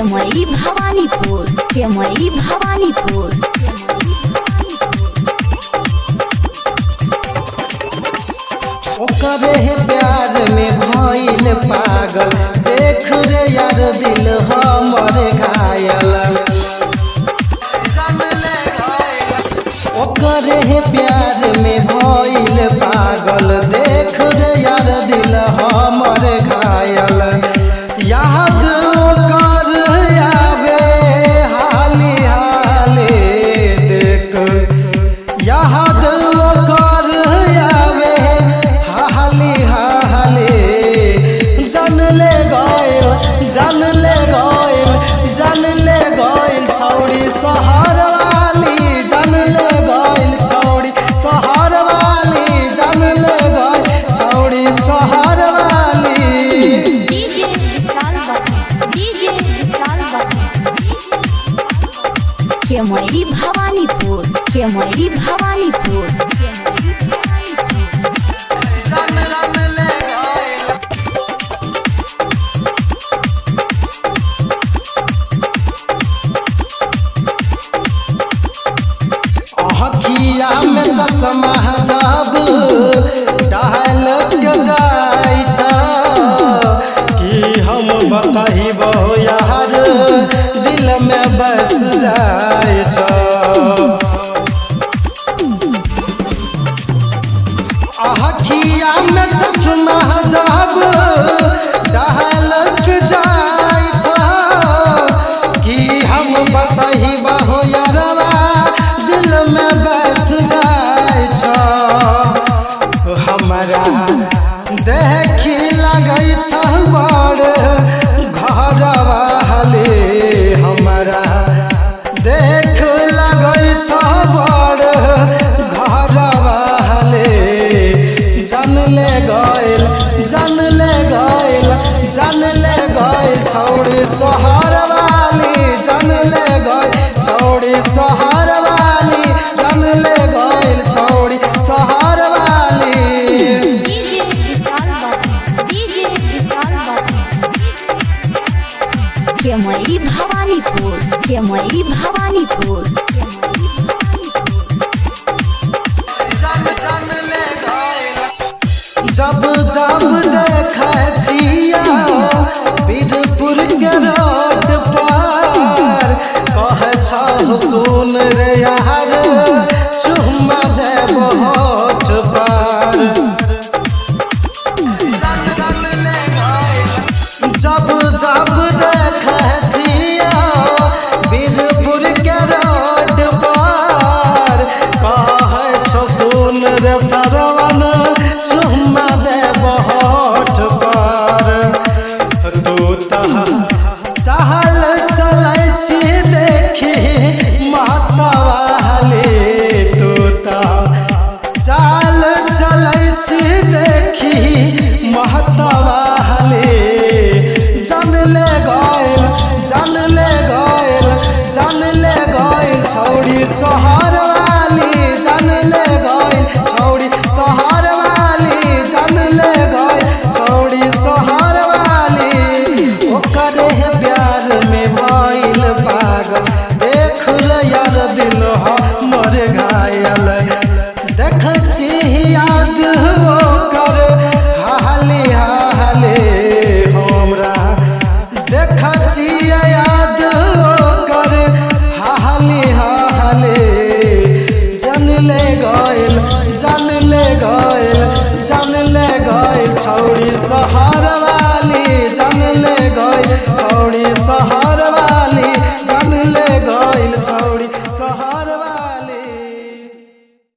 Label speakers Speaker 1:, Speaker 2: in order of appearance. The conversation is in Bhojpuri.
Speaker 1: केमई भवानीपुर, केमई भवानीपुर।
Speaker 2: ओकरे प्यार में भइल पागल, देख रे यार दिल हमर घायल। ओकरे प्यार में भइल पागल, देख रे यार दिल हमर घायल। याद कर आवे हाली हाली देख, याद कर आवे हाली हाली। जान ले गइल, जान ले गइल, जान ले गइल छौड़ी शहर वाली। जान ले गइल छौड़ी शहर वाली, जान ले गइल छौड़ी शहर वाली।
Speaker 1: डीजे विशाल बटे, डीजे विशाल बटे। केमई भवानीपुर, केमई भवानीपुर।
Speaker 2: जान जान ले गइल। अखिया में चश्मा जब डाल के जाय छ, कि हम बताइबो यार दिल में बस जाय छ। अखिया में चश्मा जब डाल के जाय छ, कि हम बताइबो यारवा दिल में बस जाय छ। हमरा देखी लगै छ बड़ घर वाले, हमरा देख लगै छ बड़ घर वाले। जान ले गइल, जान ले गइल, जान ले गइल छौड़ी शहर वाली। जान ले गइल छौड़ी शहर वाली, जान ले गइल छौड़ी शहर वाली।
Speaker 1: डीजे विशाल बटे, डीजे विशाल बटे। केमई भवानीपुर, केमई भवानीपुर।
Speaker 2: जान जान ले गइल। जब जब देखै छिया वीरपुर के रोड पर, कहै छ सुन रे यार चुम्मा देब होठ पर। जान जान ले गइल। जब जब देखै छिया वीरपुर के रोड पर, कहै छ सुन रे सरवन चुम्मा देब होठ पर। तू चाहल चलै छी देखी माता वाली, तू चाल चलै छी देखी माता वाली। जान ले गइल, जान ले गइल, जान ले गइल छौड़ी शहर वाली। जान ले गइल छौड़ी शहर वाली, जान ले गइल छौड़ी शहर वाली। ओकरे प्यार में भइल पागल, देख ले यार दिल हमर घायल। देख छी याद ओकर हाली हाली हमरा, देख छी याद ओकर हाली हाली।